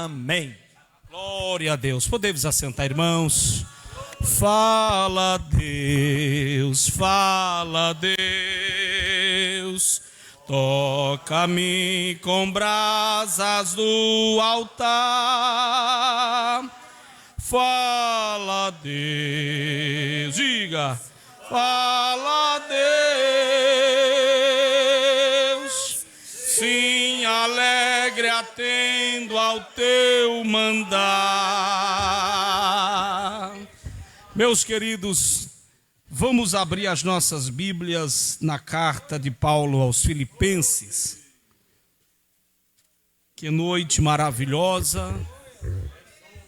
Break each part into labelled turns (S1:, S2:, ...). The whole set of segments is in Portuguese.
S1: Amém. Glória a Deus. Podemos assentar, irmãos. Fala, Deus, fala, Deus. Toca-me com brasas do altar. Fala, Deus. Diga. Fala, Deus. Sim, alegre atendo ao teu mandar. Meus queridos, vamos abrir as nossas Bíblias na carta de Paulo aos Filipenses. Que noite maravilhosa,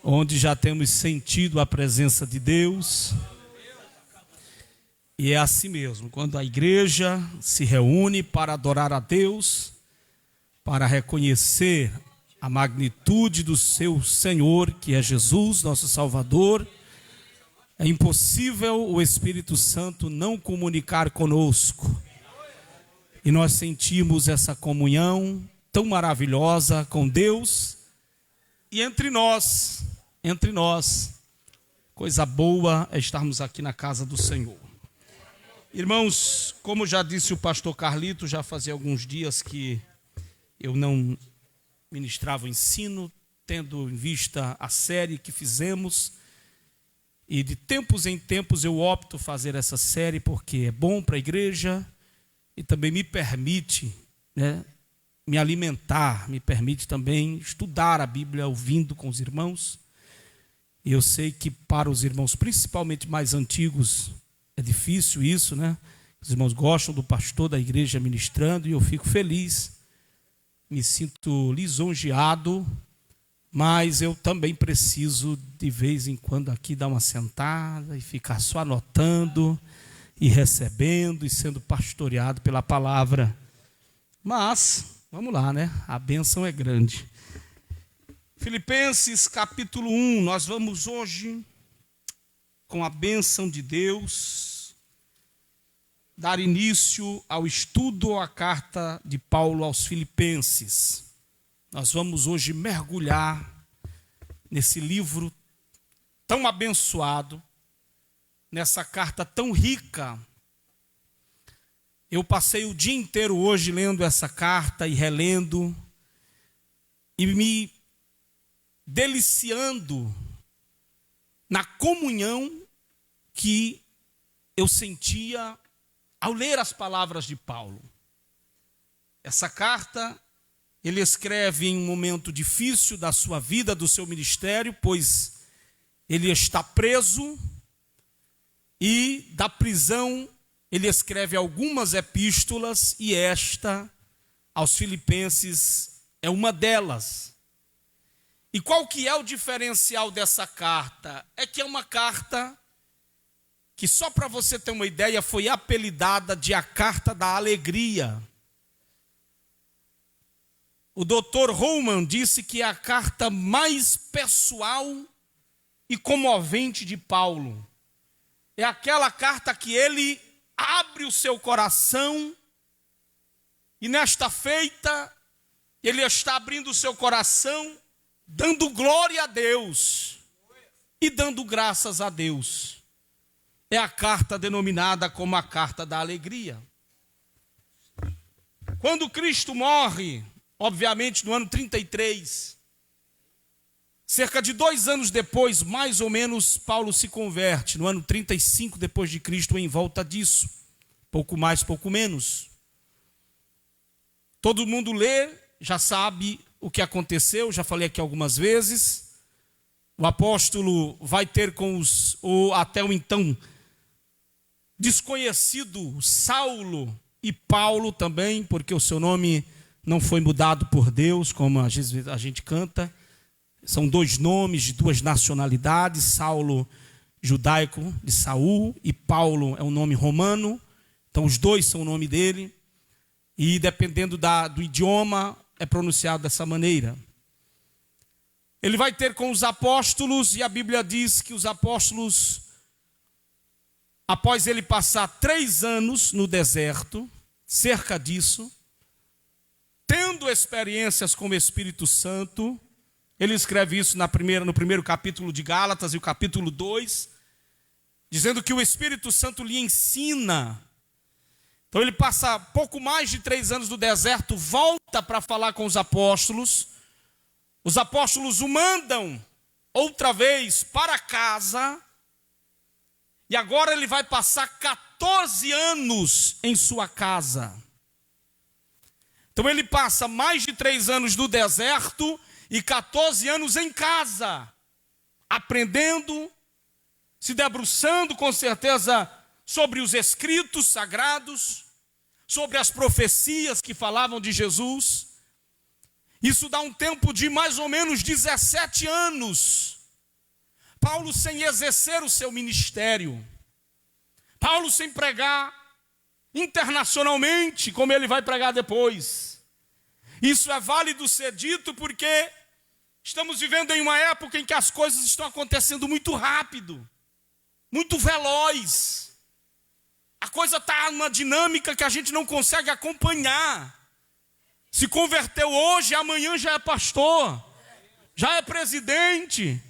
S1: onde já temos sentido a presença de Deus. E é assim mesmo, quando a igreja se reúne para adorar a Deus, para reconhecer a magnitude do seu Senhor, que é Jesus, nosso Salvador, é impossível o Espírito Santo não comunicar conosco. E nós sentimos essa comunhão tão maravilhosa com Deus e entre nós, coisa boa é estarmos aqui na casa do Senhor. Irmãos, como já disse o pastor Carlito, já fazia alguns dias que eu não ministrava o ensino, tendo em vista a série que fizemos. E de tempos em tempos eu opto fazer essa série porque é bom para a igreja e também me permite, me alimentar, me permite também estudar a Bíblia ouvindo com os irmãos. E eu sei que para os irmãos, principalmente mais antigos, é difícil isso, Os irmãos gostam do pastor da igreja ministrando e eu fico feliz, me sinto lisonjeado, mas eu também preciso de vez em quando aqui dar uma sentada e ficar só anotando e recebendo e sendo pastoreado pela palavra. Mas, vamos lá, A bênção é grande. Filipenses capítulo 1, nós vamos hoje, com a bênção de Deus, dar início ao estudo à carta de Paulo aos Filipenses. Nós vamos hoje mergulhar nesse livro tão abençoado, nessa carta tão rica. Eu passei o dia inteiro hoje lendo essa carta e relendo, e me deliciando na comunhão que eu sentia ao ler as palavras de Paulo. Essa carta ele escreve em um momento difícil da sua vida, do seu ministério, pois ele está preso e da prisão ele escreve algumas epístolas e esta, aos Filipenses, é uma delas. E qual que é o diferencial dessa carta? É que é uma carta que, só para você ter uma ideia, foi apelidada de a carta da alegria. O Dr. Holman disse que é a carta mais pessoal e comovente de Paulo. É aquela carta que ele abre o seu coração e nesta feita ele está abrindo o seu coração, dando glória a Deus e dando graças a Deus. É a carta denominada como a carta da alegria. Quando Cristo morre, obviamente no ano 33, cerca de 2 anos depois, mais ou menos, Paulo se converte, no ano 35 depois de Cristo, em volta disso, pouco mais, pouco menos. Todo mundo lê, já sabe o que aconteceu, já falei aqui algumas vezes. O apóstolo vai ter com ou até o então desconhecido Saulo e Paulo também, porque o seu nome não foi mudado por Deus, como a gente canta. São 2 nomes de 2 nacionalidades, Saulo judaico de Saul e Paulo é um nome romano, então os 2 são o nome dele, e dependendo do idioma é pronunciado dessa maneira. Ele vai ter com os apóstolos, e a Bíblia diz que os apóstolos, após ele passar 3 anos no deserto, cerca disso, tendo experiências com o Espírito Santo, Ele escreve isso no primeiro capítulo de Gálatas e o capítulo 2, dizendo que o Espírito Santo lhe ensina. Então ele passa pouco mais de 3 anos no deserto, volta para falar com os apóstolos o mandam outra vez para casa, e agora ele vai passar 14 anos em sua casa. Então ele passa mais de 3 anos no deserto e 14 anos em casa, aprendendo, se debruçando com certeza sobre os escritos sagrados, sobre as profecias que falavam de Jesus. Isso dá um tempo de mais ou menos 17 anos. Paulo sem exercer o seu ministério. Paulo sem pregar internacionalmente, como ele vai pregar depois. Isso é válido ser dito porque estamos vivendo em uma época em que as coisas estão acontecendo muito rápido, muito veloz. A coisa está numa dinâmica que a gente não consegue acompanhar. Se converteu hoje, amanhã já é pastor, já é presidente,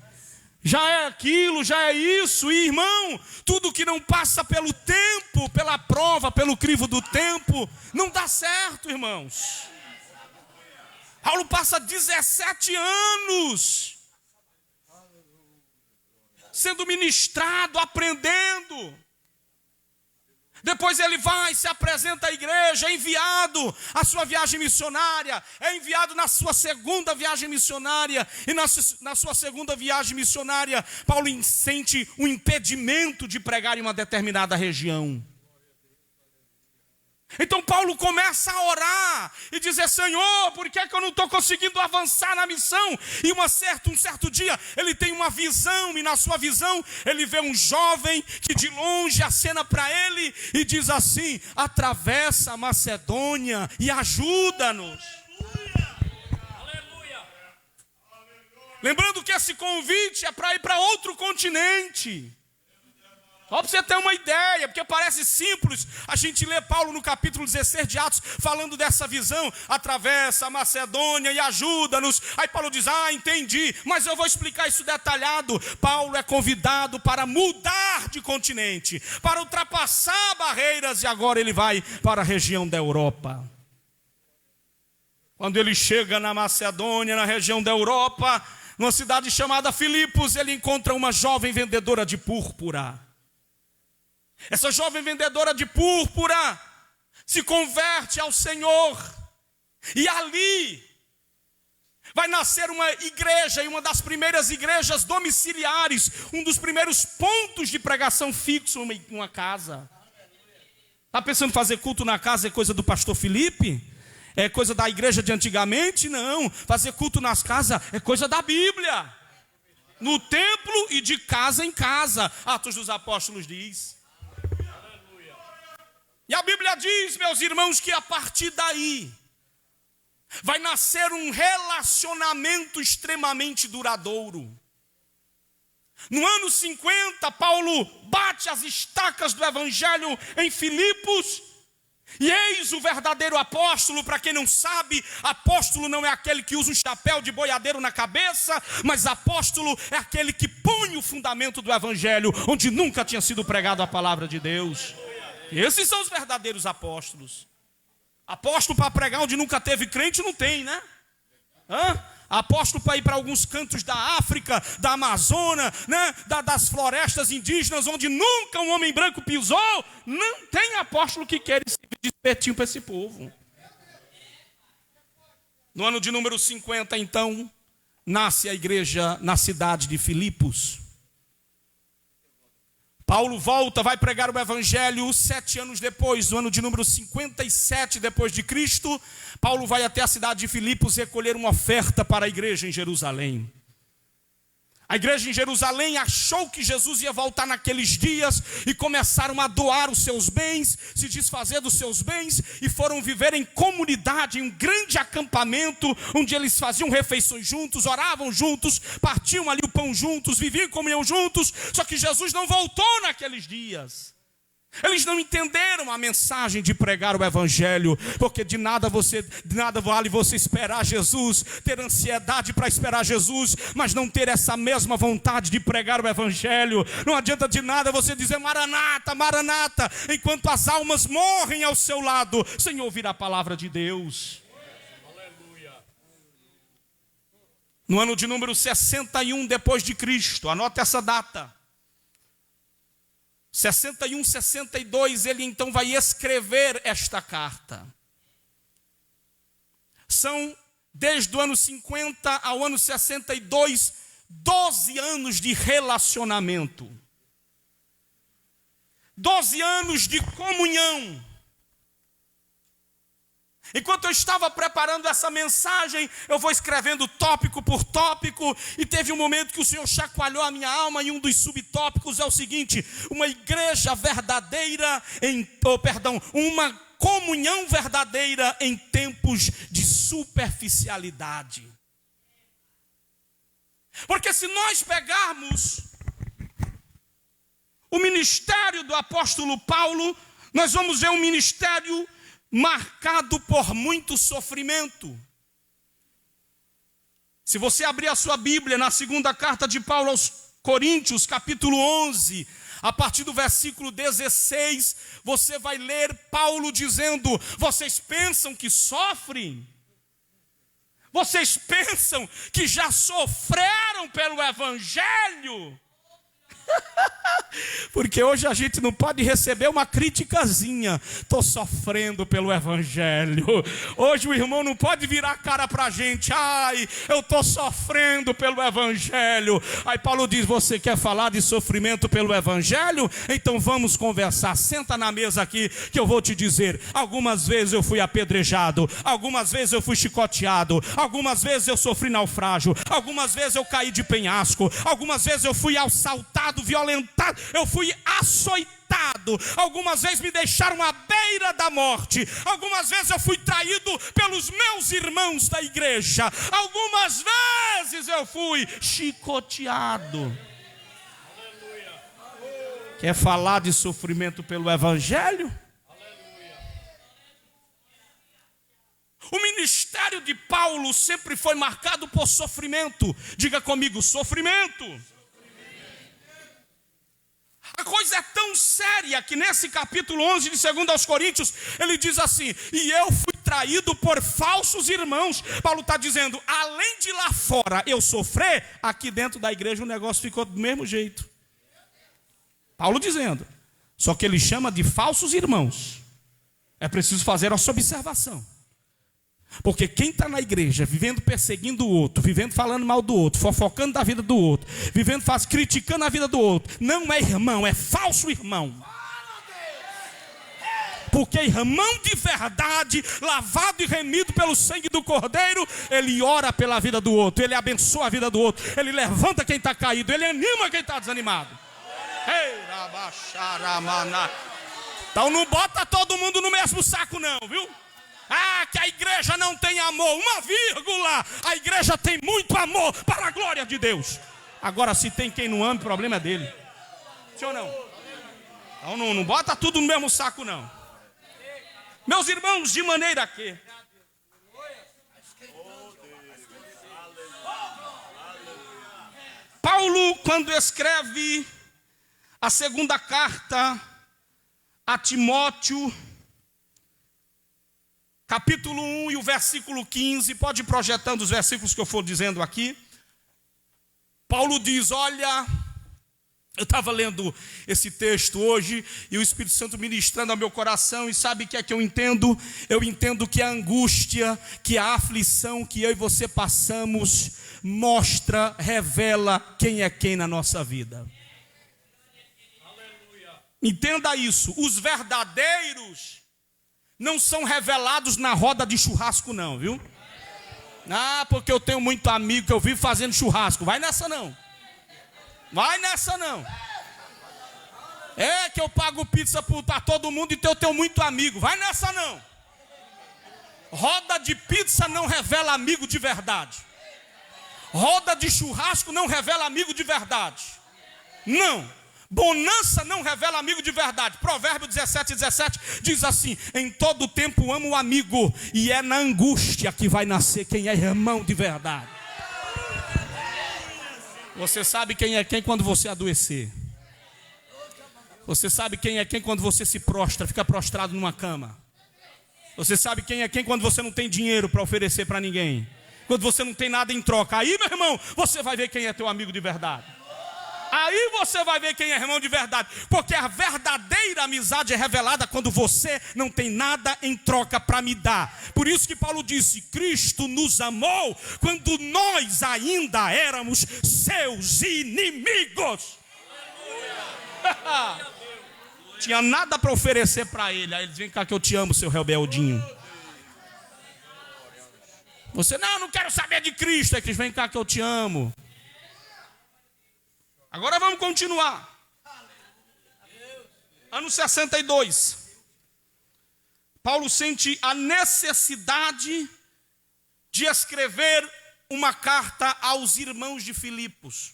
S1: já é aquilo, já é isso. E irmão, tudo que não passa pelo tempo, pela prova, pelo crivo do tempo, não dá certo, irmãos. Paulo passa 17 anos sendo ministrado, aprendendo. Depois ele vai, se apresenta à igreja, é enviado à sua viagem missionária, é enviado na sua segunda viagem missionária, e na sua segunda viagem missionária, Paulo sente um impedimento de pregar em uma determinada região. Então Paulo começa a orar e dizer: Senhor, por que é que eu não estou conseguindo avançar na missão? E um certo dia ele tem uma visão, e na sua visão ele vê um jovem que de longe acena para ele e diz assim: atravessa a Macedônia e ajuda-nos. Aleluia. Lembrando que esse convite é para ir para outro continente. Só para você ter uma ideia, porque parece simples a gente ler Paulo no capítulo 16 de Atos, falando dessa visão: atravessa a Macedônia e ajuda-nos. Aí Paulo diz: entendi, mas eu vou explicar isso detalhado. Paulo é convidado para mudar de continente, para ultrapassar barreiras, e agora ele vai para a região da Europa. Quando ele chega na Macedônia, na região da Europa, numa cidade chamada Filipos, ele encontra uma jovem vendedora de púrpura. Essa jovem vendedora de púrpura se converte ao Senhor, e ali vai nascer uma igreja, e uma das primeiras igrejas domiciliares, um dos primeiros pontos de pregação fixo em uma casa. Está pensando em fazer culto na casa é coisa do pastor Felipe? É coisa da igreja de antigamente? Não, fazer culto nas casas é coisa da Bíblia. No templo e de casa em casa, Atos dos Apóstolos diz. E a Bíblia diz, meus irmãos, que a partir daí vai nascer um relacionamento extremamente duradouro. No ano 50, Paulo bate as estacas do evangelho em Filipos, e eis o verdadeiro apóstolo. Para quem não sabe, apóstolo não é aquele que usa um chapéu de boiadeiro na cabeça, mas apóstolo é aquele que põe o fundamento do evangelho onde nunca tinha sido pregado a palavra de Deus. Esses são os verdadeiros apóstolos. Apóstolo para pregar onde nunca teve crente não tem, né? Apóstolo para ir para alguns cantos da África, da Amazônia, né? Das florestas indígenas onde nunca um homem branco pisou. Não tem apóstolo que queira servir de espetinho para esse povo. No ano de número 50, então, nasce a igreja na cidade de Filipos. Paulo volta, vai pregar o evangelho 7 anos depois, no ano de número 57 depois de Cristo. Paulo vai até a cidade de Filipos recolher uma oferta para a igreja em Jerusalém. A igreja em Jerusalém achou que Jesus ia voltar naqueles dias e começaram a doar os seus bens, se desfazer dos seus bens, e foram viver em comunidade, em um grande acampamento, onde eles faziam refeições juntos, oravam juntos, partiam ali o pão juntos, viviam em comunhão juntos. Só que Jesus não voltou naqueles dias. Eles não entenderam a mensagem de pregar o evangelho, porque de nada vale você esperar Jesus, ter ansiedade para esperar Jesus, mas não ter essa mesma vontade de pregar o evangelho. Não adianta de nada você dizer Maranata, Maranata, enquanto as almas morrem ao seu lado, sem ouvir a palavra de Deus. No ano de número 61 depois de Cristo, anota essa data, 61, 62, ele então vai escrever esta carta. São, desde o ano 50 ao ano 62, 12 anos de relacionamento. 12 anos de comunhão. Enquanto eu estava preparando essa mensagem, eu vou escrevendo tópico por tópico, e teve um momento que o Senhor chacoalhou a minha alma, e um dos subtópicos é o seguinte: uma igreja verdadeira, uma comunhão verdadeira em tempos de superficialidade. Porque se nós pegarmos o ministério do apóstolo Paulo, nós vamos ver um ministério marcado por muito sofrimento. Se você abrir a sua Bíblia na segunda carta de Paulo aos Coríntios, capítulo 11, a partir do versículo 16, você vai ler Paulo dizendo: vocês pensam que sofrem? Vocês pensam que já sofreram pelo evangelho? Porque hoje a gente não pode receber uma criticazinha: estou sofrendo pelo evangelho. Hoje o irmão não pode virar a cara para a gente: ai, eu estou sofrendo pelo evangelho. Aí Paulo diz: você quer falar de sofrimento pelo evangelho? Então vamos conversar, senta na mesa aqui que eu vou te dizer. Algumas vezes eu fui apedrejado, algumas vezes eu fui chicoteado, algumas vezes eu sofri naufrágio, algumas vezes eu caí de penhasco, algumas vezes eu fui assaltado, violentado, eu fui açoitado, algumas vezes me deixaram à beira da morte, algumas vezes eu fui traído pelos meus irmãos da igreja, algumas vezes eu fui chicoteado. Quer falar de sofrimento pelo evangelho? O ministério de Paulo sempre foi marcado por sofrimento. Diga comigo: sofrimento. A coisa é tão séria que nesse capítulo 11 de 2 aos Coríntios, ele diz assim: e eu fui traído por falsos irmãos. Paulo está dizendo, além de lá fora eu sofrer, aqui dentro da igreja o negócio ficou do mesmo jeito. Paulo dizendo, só que ele chama de falsos irmãos. É preciso fazer essa observação. Porque quem está na igreja, vivendo perseguindo o outro, vivendo falando mal do outro, fofocando da vida do outro, vivendo criticando a vida do outro, não é irmão, é falso irmão. Porque irmão de verdade, lavado e remido pelo sangue do Cordeiro, ele ora pela vida do outro, ele abençoa a vida do outro, ele levanta quem está caído, ele anima quem está desanimado. Então não bota todo mundo no mesmo saco não, viu? Ah, que a igreja não tem amor, uma vírgula. A igreja tem muito amor para a glória de Deus. Agora, se tem quem não ama, o problema é dele. Sim ou não? Então não bota tudo no mesmo saco não. Meus irmãos, de maneira que Paulo, quando escreve a segunda carta a Timóteo, capítulo 1 e o versículo 15, pode ir projetando os versículos que eu for dizendo aqui. Paulo diz, olha, eu estava lendo esse texto hoje, e o Espírito Santo ministrando ao meu coração, e sabe o que é que eu entendo? Eu entendo que a angústia, que a aflição que eu e você passamos, mostra, revela quem é quem na nossa vida. Entenda isso, os verdadeiros não são revelados na roda de churrasco não, viu? Ah, porque eu tenho muito amigo que eu vivo fazendo churrasco. Vai nessa não. Vai nessa não. É que eu pago pizza para todo mundo e eu tenho muito amigo. Vai nessa não. Roda de pizza não revela amigo de verdade. Roda de churrasco não revela amigo de verdade. Não. Bonança não revela amigo de verdade. Provérbio 17:17 diz assim: em todo tempo amo o amigo, e é na angústia que vai nascer quem é irmão de verdade. Você sabe quem é quem quando você adoecer. Você sabe quem é quem quando você se prostra, fica prostrado numa cama. Você sabe quem é quem quando você não tem dinheiro para oferecer para ninguém, quando você não tem nada em troca. Aí, meu irmão, você vai ver quem é teu amigo de verdade. Aí você vai ver quem é irmão de verdade. Porque a verdadeira amizade é revelada quando você não tem nada em troca para me dar. Por isso que Paulo disse: Cristo nos amou quando nós ainda éramos seus inimigos. Tinha nada para oferecer para ele. Aí ele diz: vem cá que eu te amo, seu rebeldinho. Você: não quero saber de Cristo. Aí ele diz: vem cá que eu te amo. Agora vamos continuar. Ano 62. Paulo sente a necessidade de escrever uma carta aos irmãos de Filipos.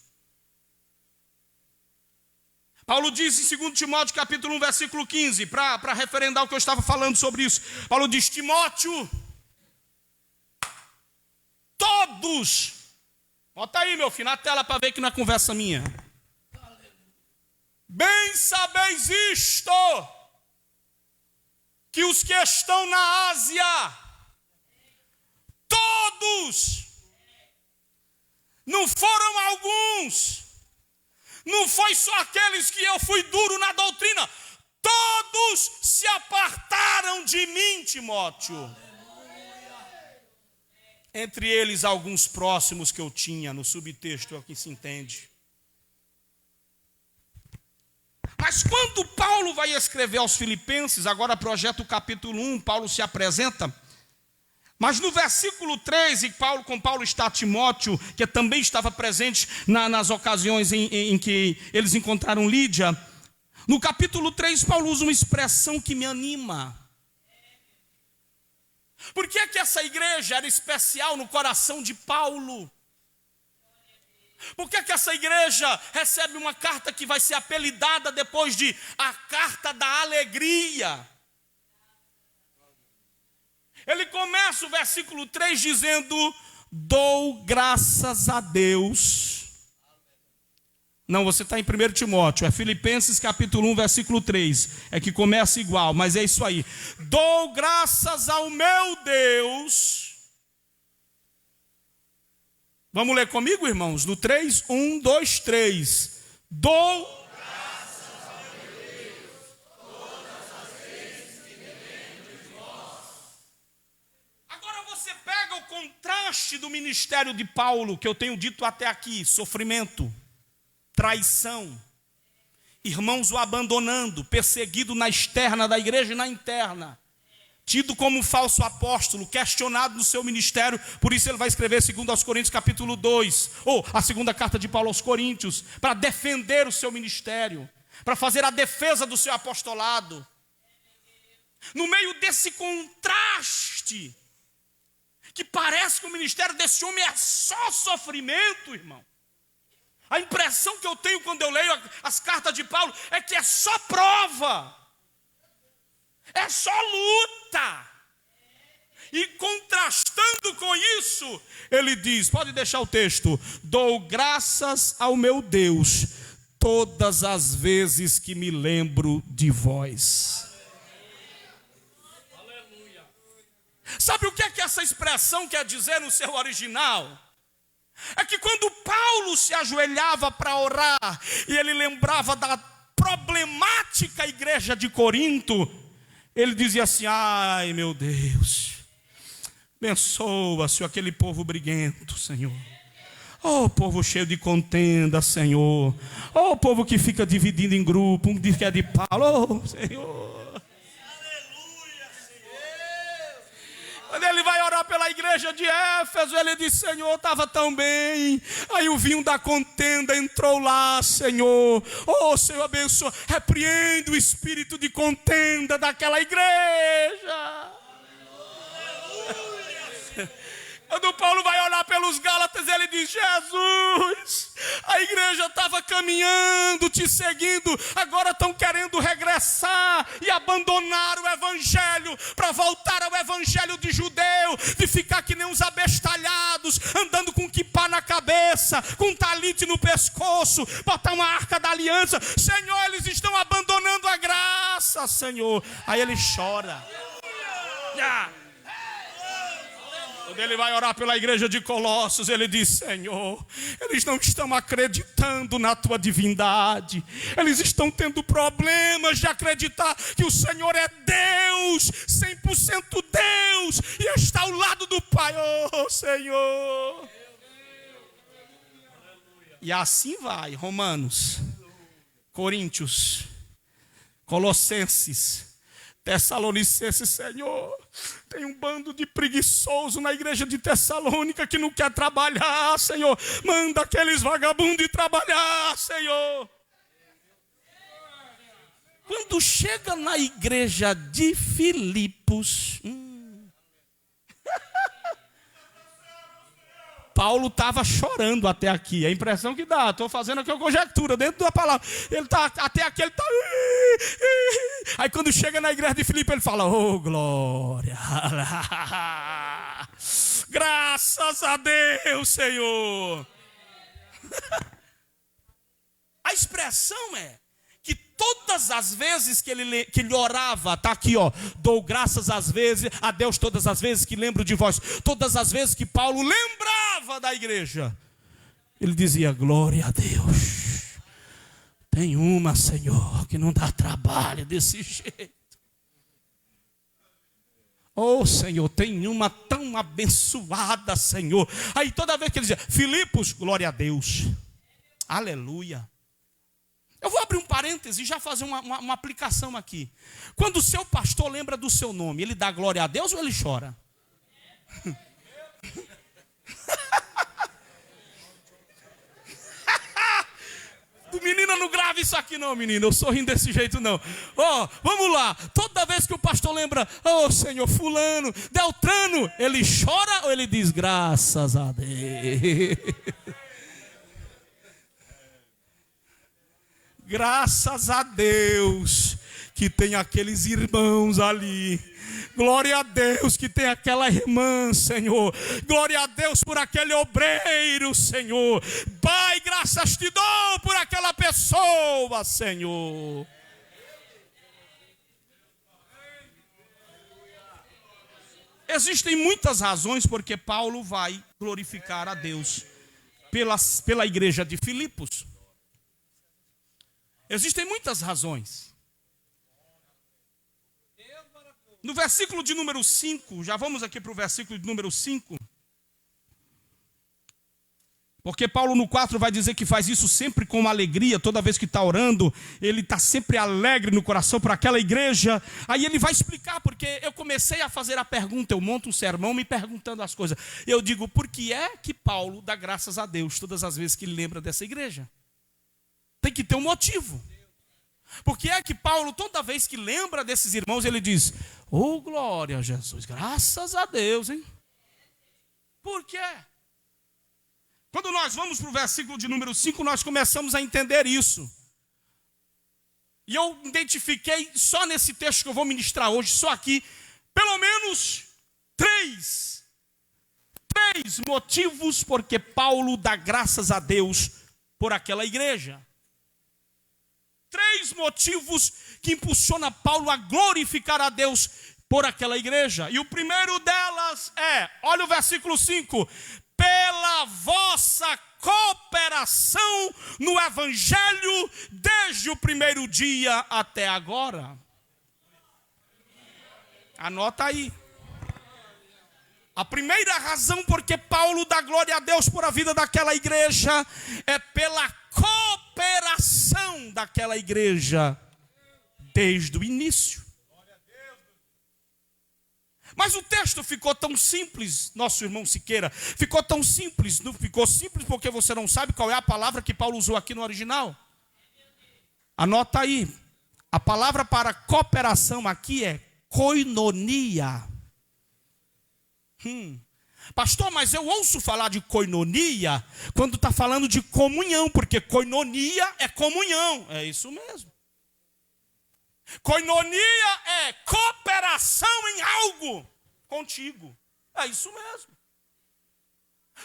S1: Paulo diz em 2 Timóteo capítulo 1, versículo 15, para referendar o que eu estava falando sobre isso. Paulo diz: Timóteo, todos, bota aí, meu filho, na tela para ver que não é conversa minha. Bem sabeis isto, que os que estão na Ásia, todos, não foram alguns, não foi só aqueles que eu fui duro na doutrina, todos se apartaram de mim, Timóteo. Entre eles alguns próximos que eu tinha, no subtexto é o que se entende. Mas quando Paulo vai escrever aos Filipenses, agora projeta o capítulo 1, Paulo se apresenta. Mas no versículo 3, com Paulo está Timóteo, que também estava presente nas ocasiões em que eles encontraram Lídia. No capítulo 3, Paulo usa uma expressão que me anima. Por que essa igreja era especial no coração de Paulo? Por que essa igreja recebe uma carta que vai ser apelidada depois de a carta da alegria? Ele começa o versículo 3 dizendo: dou graças a Deus. Não, você está em 1 Timóteo, é Filipenses capítulo 1, versículo 3. É que começa igual, mas é isso aí. Dou graças ao meu Deus. Vamos ler comigo, irmãos? No 3, 1, 2, 3. Dou graças ao meu Deus, todas as vezes que me lembro de vós. Agora você pega o contraste do ministério de Paulo, que eu tenho dito até aqui: sofrimento, traição, irmãos o abandonando, perseguido na externa da igreja e na interna, tido como um falso apóstolo, questionado no seu ministério. Por isso ele vai escrever 2 Coríntios capítulo 2, ou a segunda carta de Paulo aos Coríntios, para defender o seu ministério, para fazer a defesa do seu apostolado. No meio desse contraste, que parece que o ministério desse homem é só sofrimento, irmão. A impressão que eu tenho quando eu leio as cartas de Paulo é que é só prova, é só luta. E contrastando com isso, ele diz, pode deixar o texto: dou graças ao meu Deus todas as vezes que me lembro de vós. Aleluia. Sabe o que é que essa expressão quer dizer no seu original? É que quando Paulo se ajoelhava para orar e ele lembrava da problemática igreja de Corinto, ele dizia assim: ai meu Deus, abençoa, Senhor, aquele povo briguento, Senhor. Oh, povo cheio de contenda, Senhor. Oh, povo que fica dividido em grupo, um diz que é de Paulo, oh, Senhor. Quando ele vai orar pela igreja de Éfeso, ele diz: Senhor, estava tão bem. Aí o vinho da contenda entrou lá, Senhor. Oh, Senhor, abençoa. Repreende o espírito de contenda daquela igreja. Quando Paulo vai orar pelos Gálatas, ele diz: Jesus, a A igreja estava caminhando, te seguindo, agora estão querendo regressar e abandonar o evangelho para voltar ao evangelho de judeu, de ficar que nem uns abestalhados, andando com quipá na cabeça, com talite no pescoço, botar uma arca da aliança. Senhor, eles estão abandonando a graça, Senhor. Aí ele chora. Quando ele vai orar pela igreja de Colossos, ele diz: Senhor, eles não estão acreditando na tua divindade, eles estão tendo problemas de acreditar que o Senhor é Deus, 100% Deus, e está ao lado do Pai. Oh, Senhor. E assim vai, Romanos, Coríntios, Colossenses, Tessalonicenses. Senhor, tem um bando de preguiçoso na igreja de Tessalônica que não quer trabalhar, Senhor. Manda aqueles vagabundos ir trabalhar, Senhor. Quando chega na igreja de Filipos, Paulo estava chorando até aqui. A impressão que dá, estou fazendo aqui uma conjectura dentro da palavra. Ele está até aqui, ele está. Aí quando chega na igreja de Filipe, ele fala: oh, glória, graças a Deus, Senhor. A expressão é que todas as vezes que ele orava, está aqui, ó, dou graças às vezes a Deus todas as vezes que lembro de vós. Todas as vezes que Paulo lembrava da igreja, ele dizia: glória a Deus. Tem uma, Senhor, que não dá trabalho desse jeito. Oh, Senhor, tem uma tão abençoada, Senhor. Aí toda vez que ele dizia: Filipos, glória a Deus, aleluia. Eu vou abrir um parêntese e já fazer uma aplicação aqui. Quando o seu pastor lembra do seu nome, ele dá glória a Deus ou ele chora? Menina, não grave isso aqui não, menina. Eu sou rindo desse jeito não. Ó, vamos lá. Toda vez que o pastor lembra: oh, Senhor, fulano, Deltrano, ele chora ou ele diz: graças a Deus? Graças a Deus que tem aqueles irmãos ali. Glória a Deus que tem aquela irmã, Senhor. Glória a Deus por aquele obreiro, Senhor. Pai, graças te dou por aquela pessoa, Senhor. Existem muitas razões porque Paulo vai glorificar a Deus pela igreja de Filipos. Existem muitas razões. No versículo de número 5, já vamos aqui para o versículo de número 5. Porque Paulo no 4 vai dizer que faz isso sempre com alegria, toda vez que está orando, ele está sempre alegre no coração para aquela igreja. Aí ele vai explicar, porque eu comecei a fazer a pergunta, eu monto um sermão me perguntando as coisas. Eu digo: por que é que Paulo dá graças a Deus todas as vezes que ele lembra dessa igreja? Tem que ter um motivo. Por que é que Paulo, toda vez que lembra desses irmãos, ele diz: oh, glória a Jesus, graças a Deus, hein? Por quê? Quando nós vamos para o versículo de número 5, nós começamos a entender isso. E eu identifiquei, só nesse texto que eu vou ministrar hoje, só aqui, pelo menos três motivos porque Paulo dá graças a Deus por aquela igreja. 3 motivos que impulsiona Paulo a glorificar a Deus por aquela igreja. E o primeiro delas é, olha o versículo 5: pela vossa cooperação no evangelho desde o primeiro dia até agora. Anota aí. A primeira razão porque Paulo dá glória a Deus por a vida daquela igreja é pela cooperação daquela igreja desde o início. Mas o texto ficou tão simples, nosso irmão Siqueira, ficou tão simples, não ficou simples porque você não sabe qual é a palavra que Paulo usou aqui no original. Anota aí, a palavra para cooperação aqui é koinonia. Pastor, mas eu ouço falar de koinonia quando está falando de comunhão, porque koinonia é comunhão. É isso mesmo. Koinonia é cooperação em algo contigo. É isso mesmo.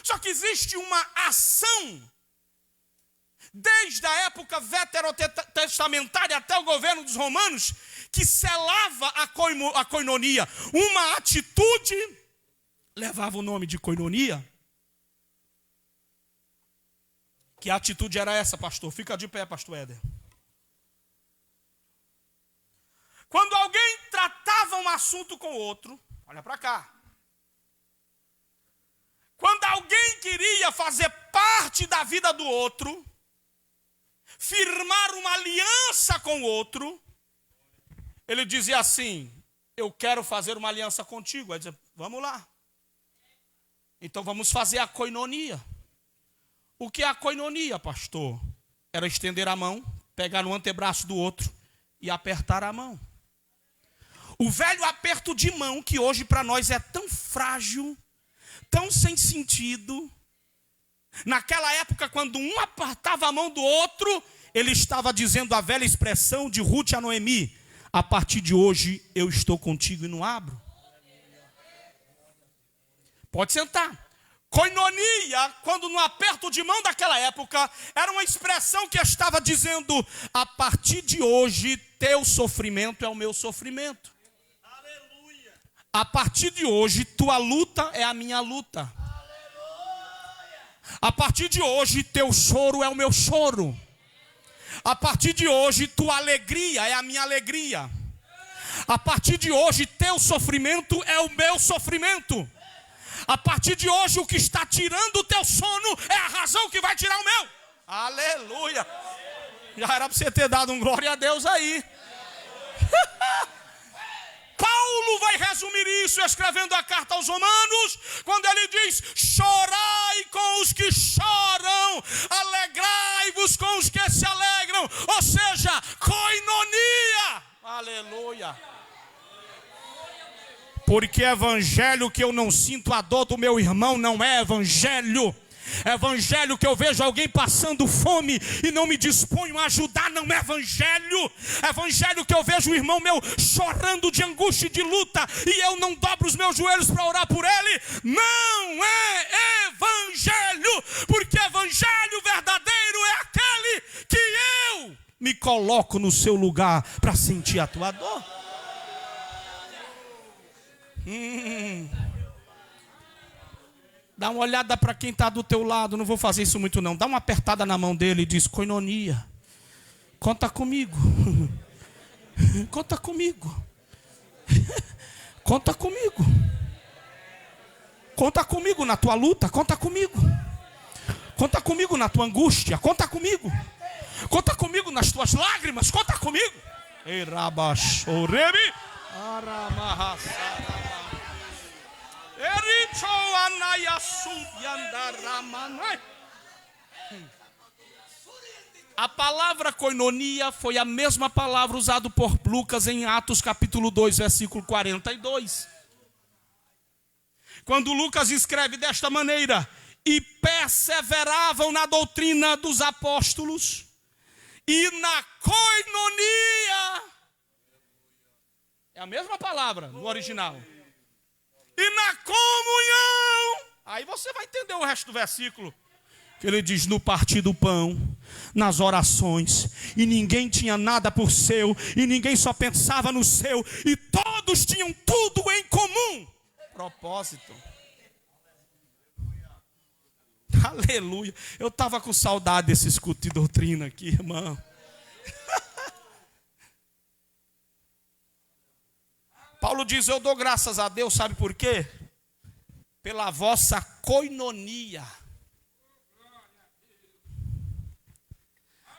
S1: Só que existe uma ação, desde a época veterotestamentária até o governo dos romanos, que selava a koinonia. Uma atitude levava o nome de koinonia. Que atitude era essa, pastor? Fica de pé, pastor Éder. Quando alguém tratava um assunto com o outro, olha para cá. Quando alguém queria fazer parte da vida do outro, firmar uma aliança com o outro, ele dizia assim: eu quero fazer uma aliança contigo. Ele dizia: vamos lá. Então vamos fazer a koinonia. O que é a koinonia, pastor? Era estender a mão, pegar no antebraço do outro e apertar a mão. O velho aperto de mão, que hoje para nós é tão frágil, tão sem sentido. Naquela época, quando um apertava a mão do outro, ele estava dizendo a velha expressão de Ruth a Noemi: a partir de hoje eu estou contigo e não abro. Pode sentar. Koinonia, quando no aperto de mão daquela época, era uma expressão que estava dizendo: a partir de hoje teu sofrimento é o meu sofrimento. A partir de hoje, tua luta é a minha luta. A partir de hoje, teu choro é o meu choro. A partir de hoje, tua alegria é a minha alegria. A partir de hoje, teu sofrimento é o meu sofrimento. A partir de hoje, o que está tirando o teu sono é a razão que vai tirar o meu. Aleluia! Já era para você ter dado um glória a Deus aí. Paulo vai resumir isso escrevendo a carta aos Romanos, quando ele diz: chorai com os que choram, alegrai-vos com os que se alegram. Ou seja, koinonia. Aleluia. Porque evangelho que eu não sinto a dor do meu irmão não é evangelho. Evangelho que eu vejo alguém passando fome e não me disponho a ajudar não é evangelho. Evangelho que eu vejo um irmão meu chorando de angústia e de luta e eu não dobro os meus joelhos para orar por ele, não é evangelho. Porque evangelho verdadeiro é aquele que eu me coloco no seu lugar para sentir a tua dor. Dá uma olhada para quem está do teu lado. Não vou fazer isso muito não. Dá uma apertada na mão dele e diz: koinonia, conta comigo. Conta comigo. Conta comigo. Conta comigo na tua luta. Conta comigo. Conta comigo na tua angústia. Conta comigo. Conta comigo nas tuas lágrimas. Conta comigo. A palavra koinonia foi a mesma palavra usada por Lucas em Atos capítulo 2, versículo 42. Quando Lucas escreve desta maneira: e perseveravam na doutrina dos apóstolos e na koinonia. É a mesma palavra no original. E na comunhão. Aí você vai entender o resto do versículo. Que ele diz: no partir do pão, nas orações, e ninguém tinha nada por seu, e ninguém só pensava no seu, e todos tinham tudo em comum. Propósito. Aleluia. Eu estava com saudade desse culto de doutrina aqui, irmão. Paulo diz: eu dou graças a Deus, sabe por quê? Pela vossa koinonia.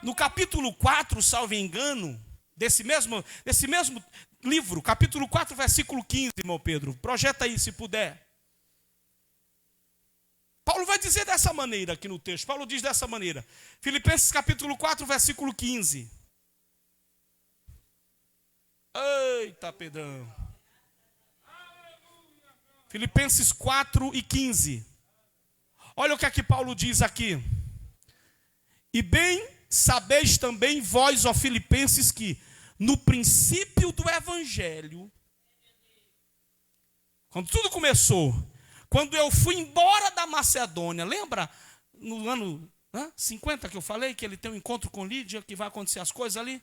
S1: No capítulo 4, salvo engano, desse mesmo livro, capítulo 4, versículo 15, irmão Pedro, projeta aí se puder. Paulo vai dizer dessa maneira aqui no texto. Paulo diz dessa maneira. Filipenses capítulo 4, versículo 15. Eita, Pedrão. Filipenses 4:15. Olha o que é que Paulo diz aqui. E bem sabeis também vós, ó Filipenses, que no princípio do Evangelho, quando tudo começou, quando eu fui embora da Macedônia, lembra no ano 50 que eu falei, que ele tem um encontro com Lídia, que vai acontecer as coisas ali?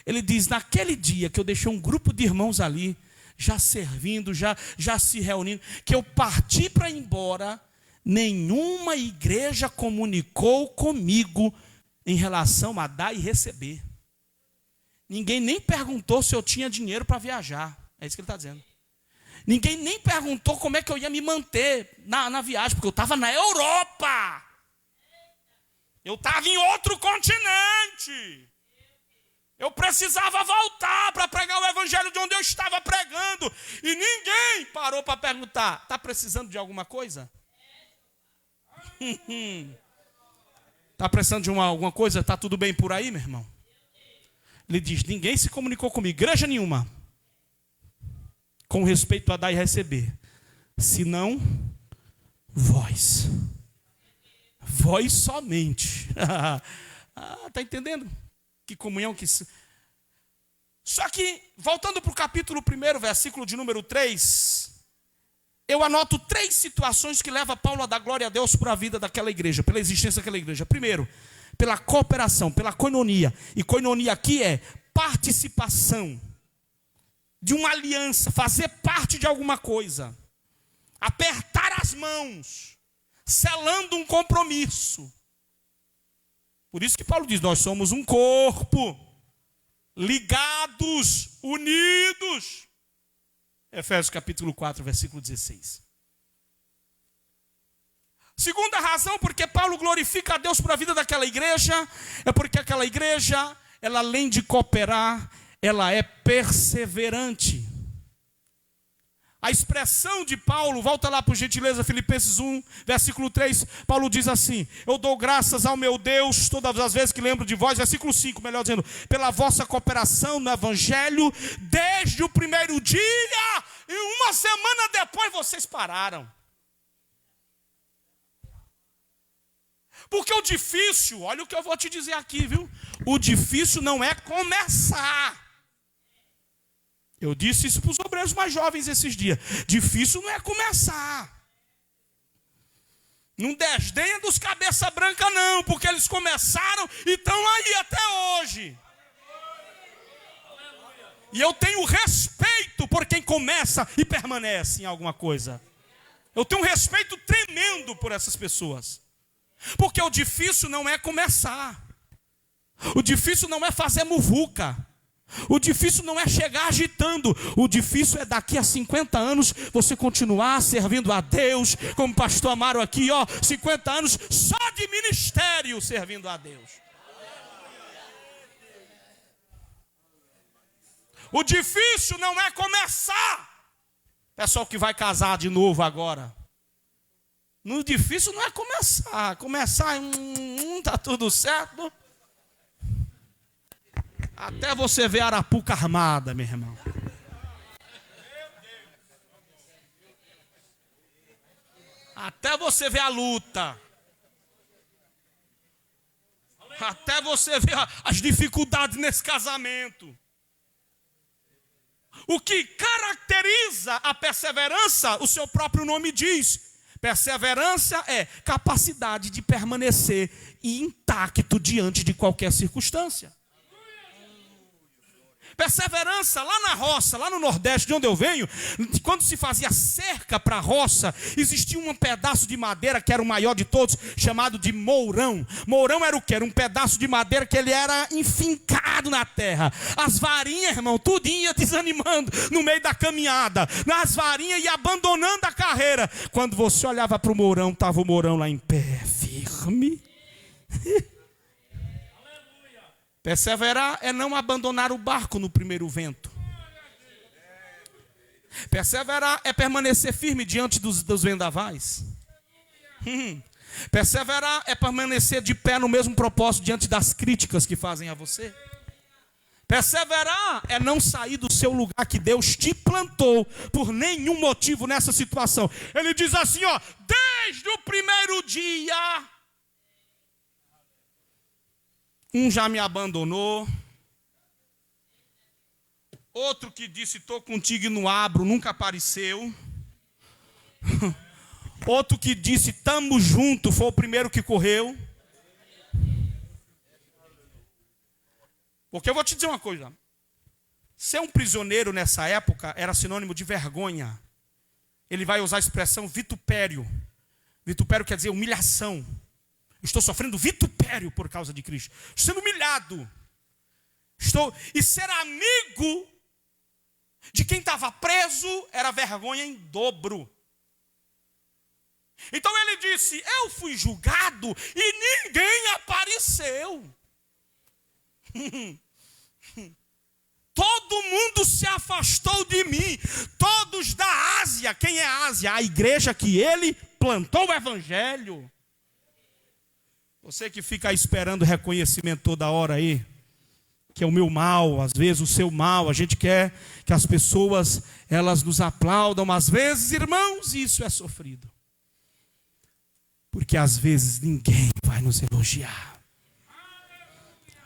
S1: Ele diz, naquele dia que eu deixei um grupo de irmãos ali, já servindo, já se reunindo, que eu parti para ir embora, nenhuma igreja comunicou comigo em relação a dar e receber. Ninguém nem perguntou se eu tinha dinheiro para viajar. É isso que ele está dizendo. Ninguém nem perguntou como é que eu ia me manter na viagem, porque eu estava na Europa. Eu estava em outro continente. Eu precisava voltar para pregar o evangelho de onde eu estava pregando. E ninguém parou para perguntar, está precisando de alguma coisa? Está precisando de alguma coisa? Está tudo bem por aí, meu irmão? Ele diz, ninguém se comunicou comigo, igreja nenhuma, com respeito a dar e receber, senão vós. Vós somente. Está entendendo? Que comunhão que... Só que, voltando para o capítulo 1, versículo de número 3, eu anoto 3 situações que levam Paulo a dar glória a Deus por a vida daquela igreja, pela existência daquela igreja. Primeiro, pela cooperação, pela koinonia. E koinonia aqui é participação de uma aliança, fazer parte de alguma coisa. Apertar as mãos, selando um compromisso. Por isso que Paulo diz, nós somos um corpo, ligados, unidos. Efésios capítulo 4, versículo 16. Segunda razão, porque Paulo glorifica a Deus por a vida daquela igreja, é porque aquela igreja, ela além de cooperar, ela é perseverante. A expressão de Paulo, volta lá por gentileza, Filipenses 1, versículo 3, Paulo diz assim, eu dou graças ao meu Deus, todas as vezes que lembro de vós, versículo 5, melhor dizendo, pela vossa cooperação no evangelho, desde o primeiro dia, e uma semana depois vocês pararam. Porque o difícil, olha o que eu vou te dizer aqui, viu? O difícil não é começar. Eu disse isso para os obreiros mais jovens esses dias. Difícil não é começar. Não desdenha dos cabeça branca não, porque eles começaram e estão aí até hoje. E eu tenho respeito por quem começa e permanece em alguma coisa. Eu tenho um respeito tremendo por essas pessoas. Porque o difícil não é começar. O difícil não é fazer muvuca. O difícil não é chegar agitando. O difícil é daqui a 50 anos você continuar servindo a Deus, como o pastor Amaro aqui, 50 anos só de ministério servindo a Deus. O difícil não é começar. Pessoal que vai casar de novo agora. No difícil não é começar. Começar, tá tudo certo. Até você ver a arapuca armada, meu irmão. Até você ver a luta. Até você ver as dificuldades nesse casamento. O que caracteriza a perseverança, o seu próprio nome diz. Perseverança é capacidade de permanecer intacto diante de qualquer circunstância. Perseverança, lá na roça, lá no Nordeste, de onde eu venho, quando se fazia cerca para a roça, existia um pedaço de madeira que era o maior de todos, chamado de mourão. Mourão era o quê? Era um pedaço de madeira que ele era enfincado na terra. As varinhas, irmão, tudo ia desanimando no meio da caminhada. As varinhas ia abandonando a carreira. Quando você olhava para o mourão, estava o mourão lá em pé, firme. Perseverar é não abandonar o barco no primeiro vento. Perseverar é permanecer firme diante dos vendavais. Perseverar é permanecer de pé no mesmo propósito diante das críticas que fazem a você. Perseverar é não sair do seu lugar que Deus te plantou por nenhum motivo nessa situação. Ele diz assim, ó, desde o primeiro dia, um já me abandonou, outro que disse, estou contigo e não abro, nunca apareceu. Outro que disse, estamos juntos, foi o primeiro que correu. Porque eu vou te dizer uma coisa. Ser um prisioneiro nessa época era sinônimo de vergonha. Ele vai usar a expressão vitupério. Vitupério quer dizer humilhação. Estou sofrendo vitupério por causa de Cristo. Estou sendo humilhado. E ser amigo de quem estava preso era vergonha em dobro. Então ele disse, eu fui julgado e ninguém apareceu. Todo mundo se afastou de mim. Todos da Ásia. Quem é a Ásia? A igreja que ele plantou o evangelho. Você que fica esperando reconhecimento toda hora aí, que é o meu mal, às vezes o seu mal, a gente quer que as pessoas elas nos aplaudam, mas às vezes, irmãos, isso é sofrido. Porque às vezes ninguém vai nos elogiar.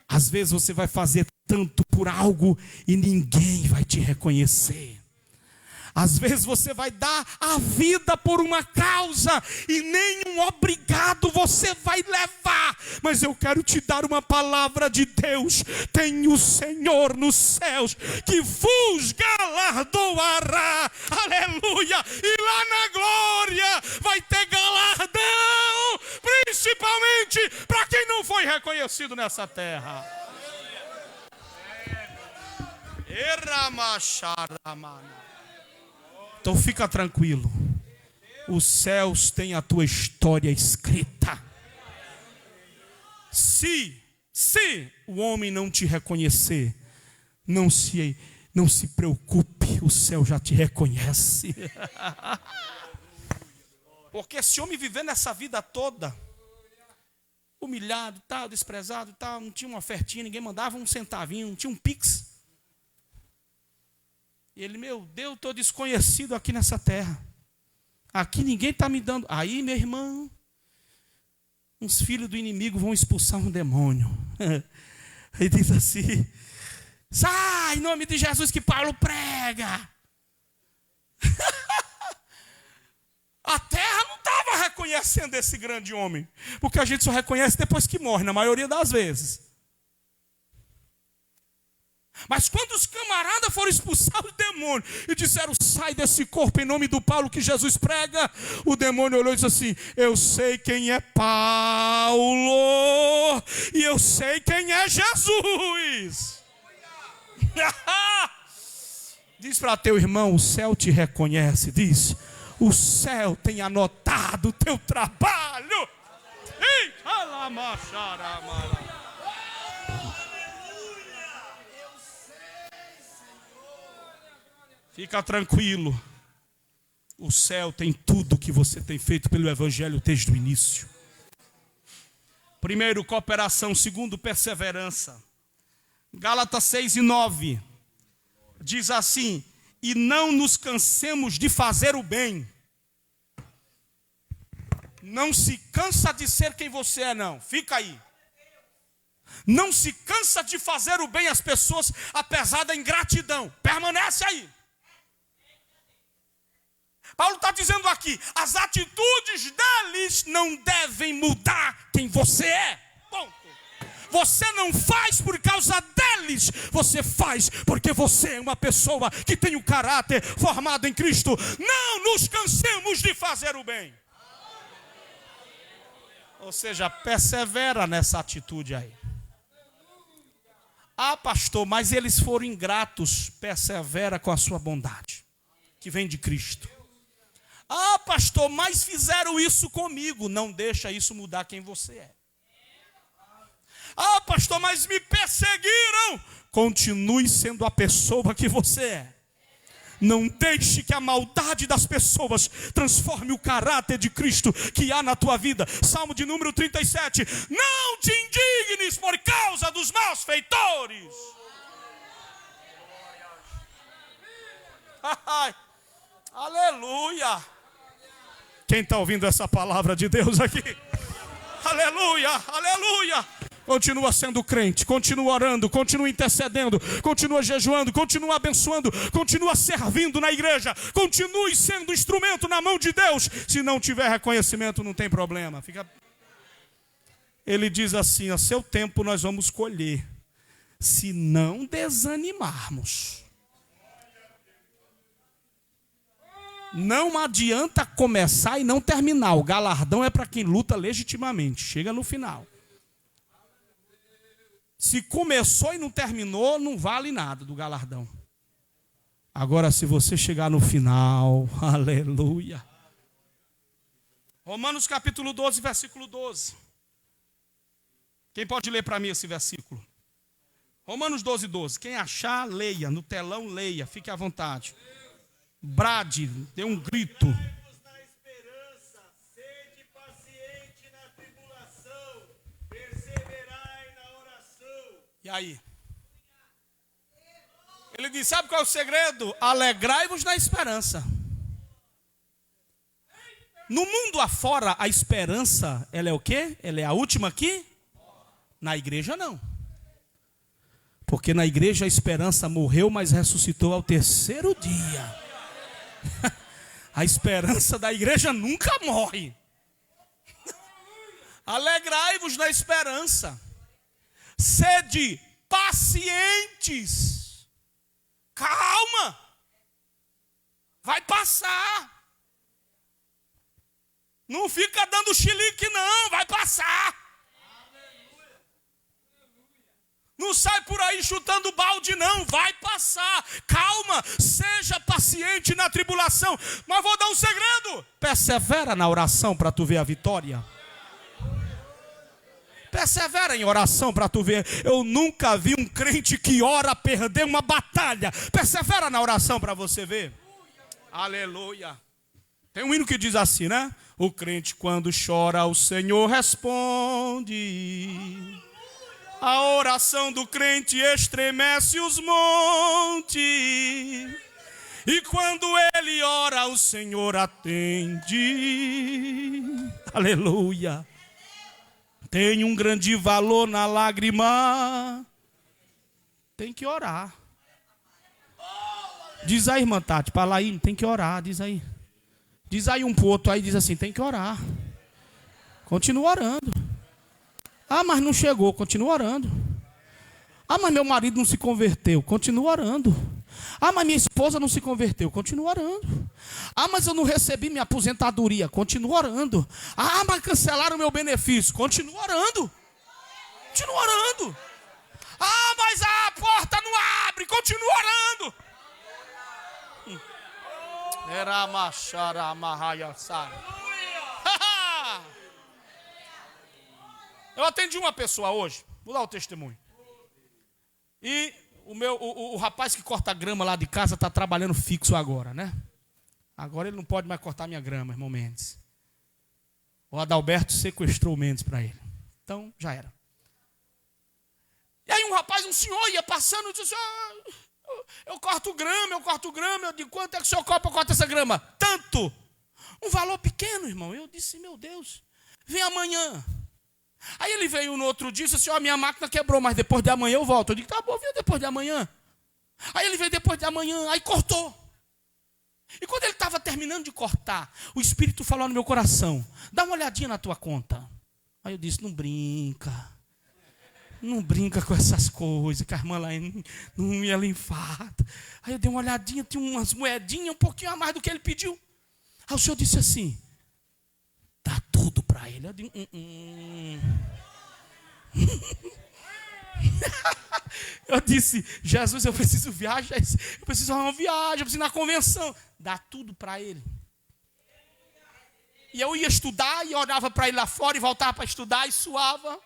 S1: Às vezes você vai fazer tanto por algo e ninguém vai te reconhecer. Às vezes você vai dar a vida por uma causa e nenhum obrigado você vai levar. Mas eu quero te dar uma palavra de Deus. Tem o Senhor nos céus que vos galardoará. Aleluia! E lá na glória vai ter galardão, principalmente para quem não foi reconhecido nessa terra. Então fica tranquilo. Os céus têm a tua história escrita. Se o homem não te reconhecer, não se preocupe, o céu já te reconhece. Porque esse homem vivendo essa vida toda, humilhado, tal, desprezado, tal, não tinha uma ofertinha, ninguém mandava um centavinho, não tinha um pix. E ele, meu Deus, estou desconhecido aqui nessa terra. Aqui ninguém está me dando. Aí, meu irmão, uns filhos do inimigo vão expulsar um demônio. Aí diz assim, sai em nome de Jesus que Paulo prega. A terra não estava reconhecendo esse grande homem. Porque a gente só reconhece depois que morre, na maioria das vezes. Mas quando os camaradas foram expulsar o demônio e disseram, sai desse corpo em nome do Paulo que Jesus prega, o demônio olhou e disse assim, eu sei quem é Paulo e eu sei quem é Jesus. Diz para teu irmão, o céu te reconhece. Diz, o céu tem anotado o teu trabalho. Fica tranquilo. O céu tem tudo que você tem feito pelo evangelho desde o início. Primeiro, cooperação. Segundo, perseverança. Gálatas 6:9 diz assim, e não nos cansemos de fazer o bem. Não se cansa de ser quem você é, não. Fica aí. Não se cansa de fazer o bem às pessoas, apesar da ingratidão. Permanece aí. Paulo está dizendo aqui, as atitudes deles não devem mudar quem você é. Ponto. Você não faz por causa deles, você faz porque você é uma pessoa que tem o caráter formado em Cristo. Não nos cansemos de fazer o bem. Ou seja, persevera nessa atitude aí. Ah, pastor, mas eles foram ingratos. Persevera com a sua bondade, que vem de Cristo. Ah, pastor, mas fizeram isso comigo. Não deixa isso mudar quem você é. Ah, pastor, mas me perseguiram. Continue sendo a pessoa que você é. Não deixe que a maldade das pessoas transforme o caráter de Cristo que há na tua vida. Salmo de número 37. Não te indignes por causa dos maus feitores. Aleluia. Quem está ouvindo essa palavra de Deus aqui? Aleluia, aleluia. Continua sendo crente, continua orando, continua intercedendo, continua jejuando, continua abençoando, continua servindo na igreja, continue sendo instrumento na mão de Deus. Se não tiver reconhecimento, não tem problema. Ele diz assim: a seu tempo nós vamos colher, se não desanimarmos. Não adianta começar e não terminar. O galardão é para quem luta legitimamente, chega no final. Se começou e não terminou, não vale nada do galardão. Agora, se você chegar no final, aleluia. Romanos capítulo 12, versículo 12. Quem pode ler para mim esse versículo? Romanos 12, 12. Quem achar, leia. No telão, leia. Fique à vontade. Brade, dê um grito. E aí? Ele diz, sabe qual é o segredo? Alegrai-vos na esperança. No mundo afora, a esperança, ela é o quê? Ela é a última aqui? Na igreja não. Porque na igreja a esperança morreu, mas ressuscitou ao terceiro dia. A esperança da igreja nunca morre. Alegrai-vos na esperança. Sede pacientes. Calma. Vai passar. Não fica dando chilique não, vai passar. Não sai por aí chutando balde não, vai passar. Calma, seja paciente na tribulação. Mas vou dar um segredo. Persevera na oração para tu ver a vitória. Persevera em oração para tu ver. Eu nunca vi um crente que ora perder uma batalha. Persevera na oração para você ver. Aleluia. Tem um hino que diz assim, né? O crente quando chora, o Senhor responde. A oração do crente estremece os montes. E quando ele ora, o Senhor atende. Aleluia. Tem um grande valor na lágrima. Tem que orar. Diz aí, irmã Tati, para lá aí, tem que orar, diz aí. Diz aí um pro outro aí, diz assim, tem que orar. Continua orando. Ah, mas não chegou, continua orando. Ah, mas meu marido não se converteu, continua orando. Ah, mas minha esposa não se converteu, continua orando. Ah, mas eu não recebi minha aposentadoria, continua orando. Ah, mas cancelaram meu benefício, continua orando. Continua orando. Ah, mas a porta não abre, continua orando. Era machara mahayasara. Eu atendi uma pessoa hoje, vou dar o testemunho. E o rapaz que corta grama lá de casa está trabalhando fixo agora, né? Agora ele não pode mais cortar minha grama, irmão Mendes. O Adalberto sequestrou o Mendes para ele. Então, já era. E aí um senhor ia passando e disse, eu corto grama. Eu digo, quanto é que o senhor cobra para cortar essa grama? Tanto. Um valor pequeno, irmão. Eu disse, meu Deus, vem amanhã. Aí ele veio no outro dia e disse assim, minha máquina quebrou, mas depois de amanhã eu volto. Eu digo, tá bom, vem depois de amanhã. Aí ele veio depois de amanhã, aí cortou. E quando ele estava terminando de cortar, o Espírito falou no meu coração, dá uma olhadinha na tua conta. Aí eu disse, não brinca com essas coisas, que a irmã lá não ia limpar. Aí eu dei uma olhadinha, tinha umas moedinhas, um pouquinho a mais do que ele pediu. Aí o senhor disse assim, dá tudo para ele. Eu digo, Eu disse, Jesus, eu preciso viajar, eu preciso uma viagem, eu preciso ir na convenção. Dá tudo para ele. E eu ia estudar e olhava para ele lá fora e voltava para estudar e suava.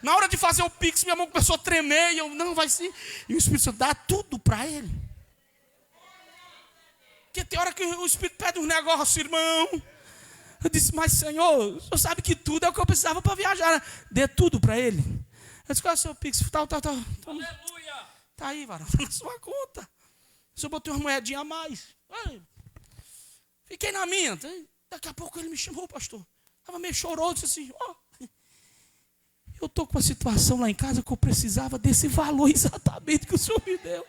S1: Na hora de fazer o pix, minha mão começou a tremer e eu, não, vai ser. E o Espírito Santo dá tudo para ele. Porque tem hora que o Espírito pede um negócio, irmão. Eu disse, mas Senhor, o Senhor sabe que tudo é o que eu precisava para viajar. Né? Dê tudo para ele. Eu disse, qual é o seu pix? Tal. Aleluia. Tá aí, varão, tá na sua conta. Se eu botei uma moedinha a mais. Fiquei na minha. Daqui a pouco ele me chamou, pastor. Estava meio choroso, disse assim, eu estou com uma situação lá em casa que eu precisava desse valor exatamente que o Senhor me deu.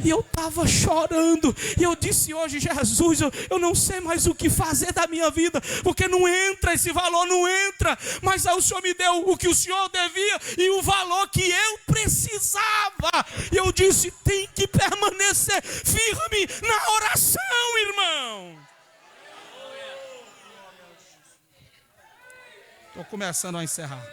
S1: E eu estava chorando. E eu disse hoje, Jesus, eu não sei mais o que fazer da minha vida, porque não entra esse valor, não entra. Mas aí o Senhor me deu o que o Senhor devia e o valor que eu precisava. E eu disse, tem que permanecer firme na oração, irmão. Estou começando a encerrar.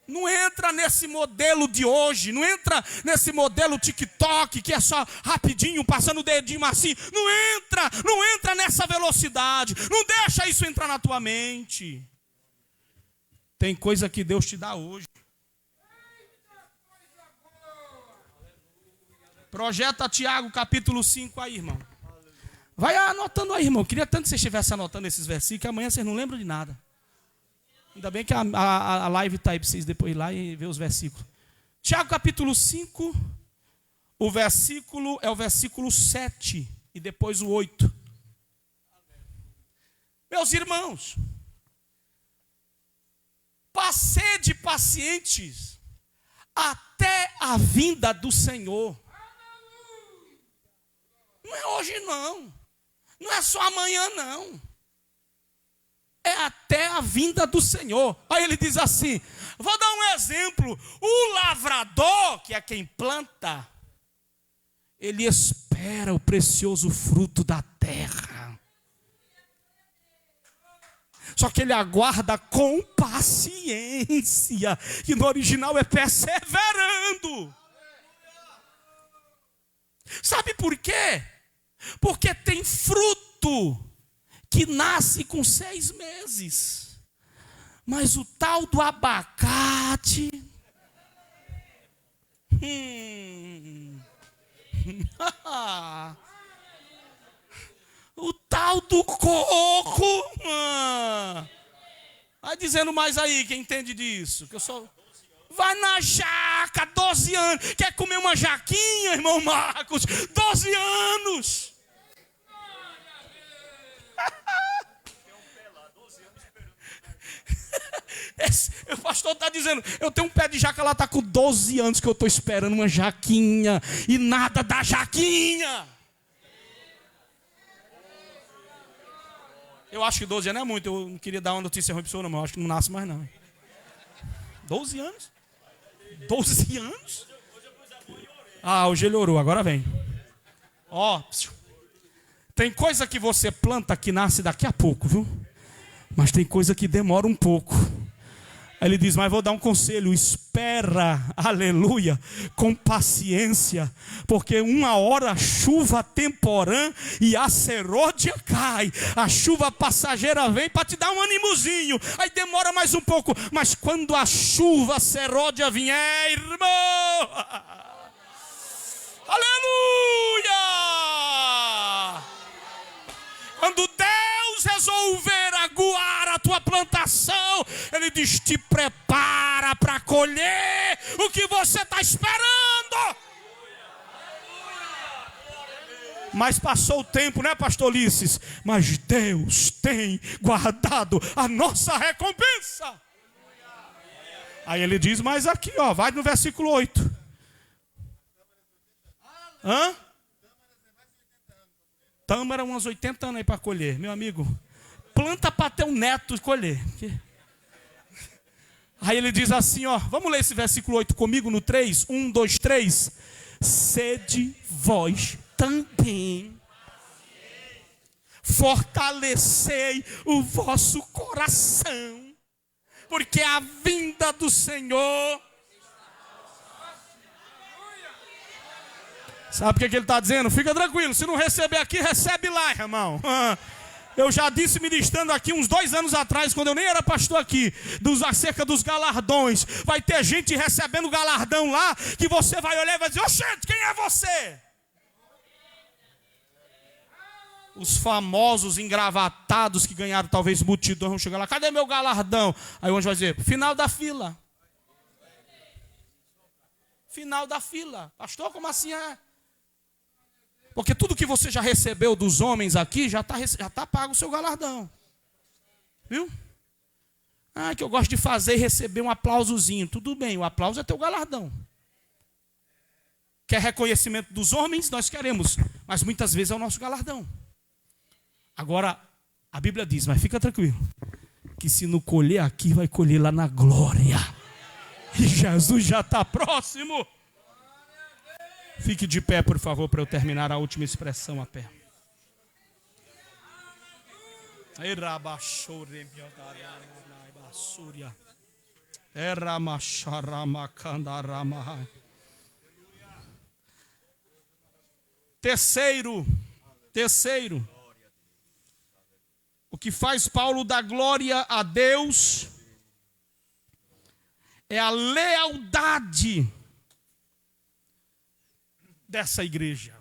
S1: Não entra nesse modelo de hoje, não entra nesse modelo TikTok, que é só rapidinho, passando o dedinho assim. Não entra nessa velocidade. Não deixa isso entrar na tua mente. Tem coisa que Deus te dá hoje. Projeta Tiago capítulo 5 aí, irmão. Vai anotando aí, irmão. Eu queria tanto que você estivesse anotando esses versículos, que amanhã vocês não lembram de nada. Ainda bem que a live está aí para vocês depois ir lá e ver os versículos. Tiago capítulo 5, o versículo é o versículo 7 e depois o 8. Meus irmãos, sede pacientes até a vinda do Senhor. Não é hoje não, não é só amanhã não. É até a vinda do Senhor. Aí ele diz assim, vou dar um exemplo. O lavrador, que é quem planta, ele espera o precioso fruto da terra. Só que ele aguarda com paciência, que no original é perseverando. Sabe por quê? Porque tem fruto que nasce com 6 meses. Mas o tal do abacate... o tal do coco... Vai dizendo mais aí, quem entende disso. Que eu sou... Vai na jaca, 12 anos. Quer comer uma jaquinha, irmão Marcos? 12 anos. O pastor está dizendo, eu tenho um pé de jaca lá, está com 12 anos que eu estou esperando uma jaquinha e nada da jaquinha. Eu acho que 12 anos é muito, eu não queria dar uma notícia ruim para o senhor, não, mas eu acho que não nasce mais não. 12 anos? 12 anos? Ah, hoje ele orou, agora vem. Tem coisa que você planta que nasce daqui a pouco, viu? Mas tem coisa que demora um pouco. Aí ele diz, mas vou dar um conselho, espera, aleluia, com paciência, porque uma hora a chuva temporã e a serôdia cai, a chuva passageira vem para te dar um animozinho, aí demora mais um pouco, mas quando a chuva serôdia vier, irmão, aleluia, quando Deus resolver aguar a tua plantação, Ele diz, te prepara para colher o que você está esperando. Mas passou o tempo, né, pastor Ulisses? Mas Deus tem guardado a nossa recompensa. Aí ele diz, mas aqui, vai no versículo 8. Tâmara, umas 80 anos aí para colher, meu amigo. Planta para ter um neto e colher. Aí ele diz assim, vamos ler esse versículo 8 comigo no 3, 1, 2, 3. Sede vós também, fortalecei o vosso coração, porque a vinda do Senhor... Sabe o que ele está dizendo? Fica tranquilo, se não receber aqui, recebe lá, irmão. Eu já disse ministrando aqui uns 2 anos atrás, quando eu nem era pastor aqui, acerca dos galardões. Vai ter gente recebendo galardão lá, que você vai olhar e vai dizer, oxente, quem é você? Os famosos engravatados que ganharam talvez multidões vão chegar lá, cadê meu galardão? Aí o anjo vai dizer, final da fila. final da fila. Pastor, como assim é? Porque tudo que você já recebeu dos homens aqui, já tá pago o seu galardão. Viu? Ah, que eu gosto de fazer e receber um aplausozinho. Tudo bem, o aplauso é teu galardão. Quer reconhecimento dos homens? Nós queremos. Mas muitas vezes é o nosso galardão. Agora, a Bíblia diz, mas fica tranquilo, que se não colher aqui, vai colher lá na glória. E Jesus já está próximo. Fique de pé, por favor, para eu terminar a última expressão a pé. Terceiro, o que faz Paulo dar glória a Deus é a lealdade dessa igreja.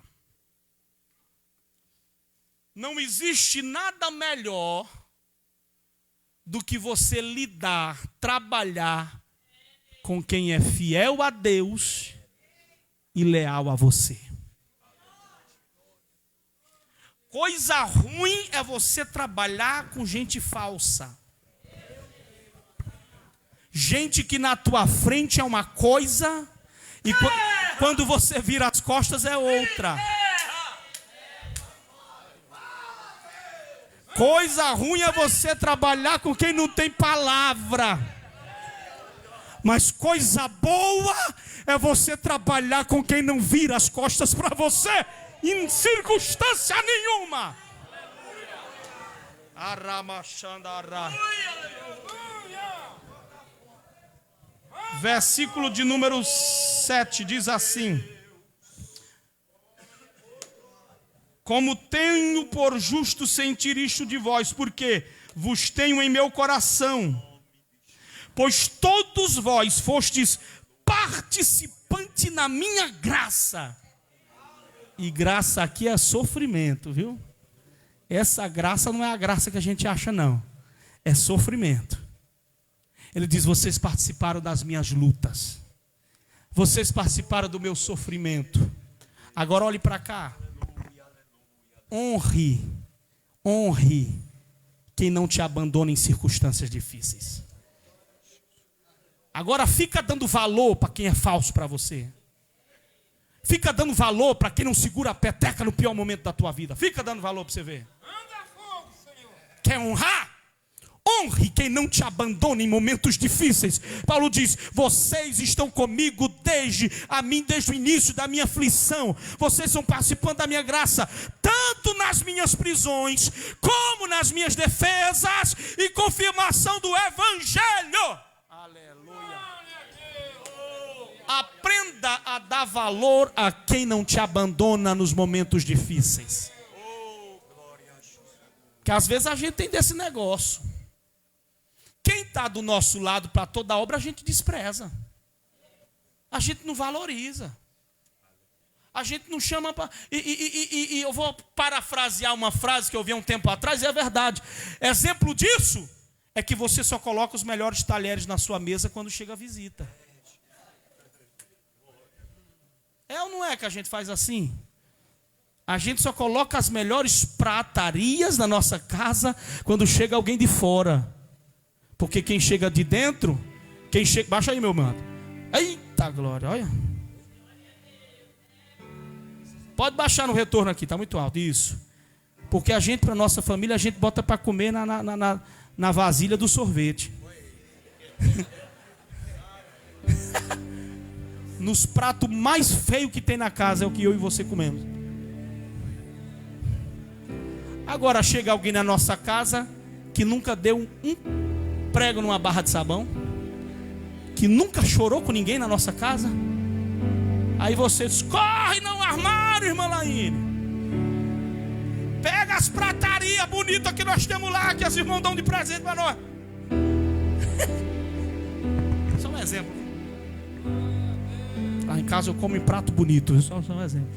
S1: Não existe nada melhor do que você lidar, trabalhar com quem é fiel a Deus e leal a você. Coisa ruim é você trabalhar com gente falsa. Gente que na tua frente é uma coisa e quando você vira as costas é outra. Coisa ruim é você trabalhar com quem não tem palavra. Mas coisa boa é você trabalhar com quem não vira as costas para você em circunstância nenhuma. Versículo de número 7 diz assim: como tenho por justo sentir isto de vós, porque vos tenho em meu coração, pois todos vós fostes participante na minha graça. E graça aqui é sofrimento, viu? Essa graça não é a graça que a gente acha, não. É sofrimento. Ele diz, vocês participaram das minhas lutas. Vocês participaram do meu sofrimento. Agora olhe para cá. Honre quem não te abandona em circunstâncias difíceis. Agora fica dando valor para quem é falso para você. Fica dando valor para quem não segura a peteca no pior momento da tua vida. Fica dando valor para você ver. Quer honrar? Honre quem não te abandona em momentos difíceis. Paulo diz, vocês estão comigo desde o início da minha aflição. Vocês são participantes da minha graça, tanto nas minhas prisões, como nas minhas defesas e confirmação do Evangelho. Aleluia. Aprenda a dar valor a quem não te abandona nos momentos difíceis. Porque às vezes a gente tem desse negócio. Quem está do nosso lado para toda obra, a gente despreza. A gente não valoriza. A gente não chama para... E eu vou parafrasear uma frase que eu vi há um tempo atrás, e é verdade. Exemplo disso é que você só coloca os melhores talheres na sua mesa quando chega a visita. É ou não é que a gente faz assim? A gente só coloca as melhores pratarias na nossa casa quando chega alguém de fora. Porque quem chega de dentro, baixa aí, meu mano. Eita glória, olha. Pode baixar no retorno aqui, está muito alto. Isso. Porque a gente, para nossa família, a gente bota para comer na vasilha do sorvete. Nos pratos mais feios que tem na casa é o que eu e você comemos. Agora chega alguém na nossa casa que nunca deu um prego numa barra de sabão, que nunca chorou com ninguém na nossa casa. Aí você diz, corre no armário, irmã Laíne, pega as pratarias bonitas que nós temos lá, que as irmãs dão de presente para nós. Só um exemplo. Lá em casa eu como em prato bonito, só um exemplo.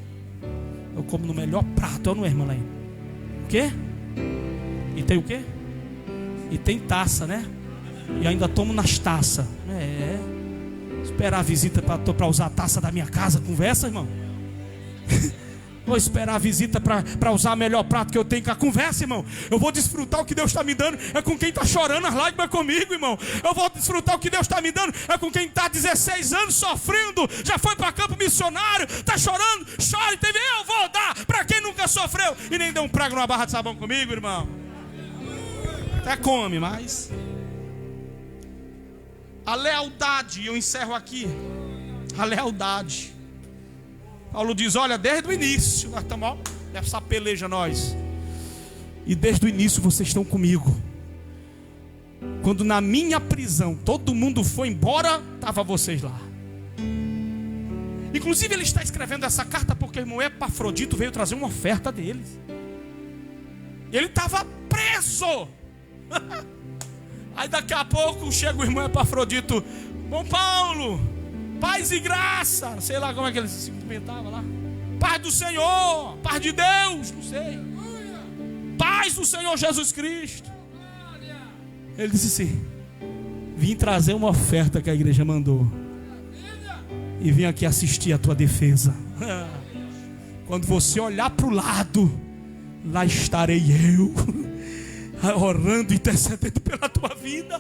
S1: Eu como no melhor prato, não é, irmã Laíne? O quê? E tem o quê? E tem taça, né? E ainda tomo nas taças. Esperar a visita para usar a taça da minha casa, conversa, irmão. Vou esperar a visita para usar o melhor prato que eu tenho com a conversa, irmão. Eu vou desfrutar o que Deus está me dando. É com quem está chorando as lágrimas comigo, irmão. Eu vou desfrutar o que Deus está me dando. É com quem está 16 anos sofrendo. Já foi para campo missionário. Está chorando, chora e teve. Eu vou dar para quem nunca sofreu. E nem deu um prego numa barra de sabão comigo, irmão. Até come, mas a lealdade, e eu encerro aqui. A lealdade. Paulo diz, olha, desde o início, nós estamos nessa peleja nós. E desde o início vocês estão comigo. Quando na minha prisão todo mundo foi embora, estavam vocês lá. Inclusive ele está escrevendo essa carta porque o irmão Epafrodito veio trazer uma oferta deles. Ele estava preso. Aí daqui a pouco chega o irmão Epafrodito. Bom Paulo, paz e graça, sei lá como é que ele se cumprimentava lá. Paz do Senhor, paz de Deus, não sei. Paz do Senhor Jesus Cristo. Ele disse assim: vim trazer uma oferta que a igreja mandou. E vim aqui assistir a tua defesa. Quando você olhar para o lado, lá estarei eu, orando, intercedendo pela tua vida.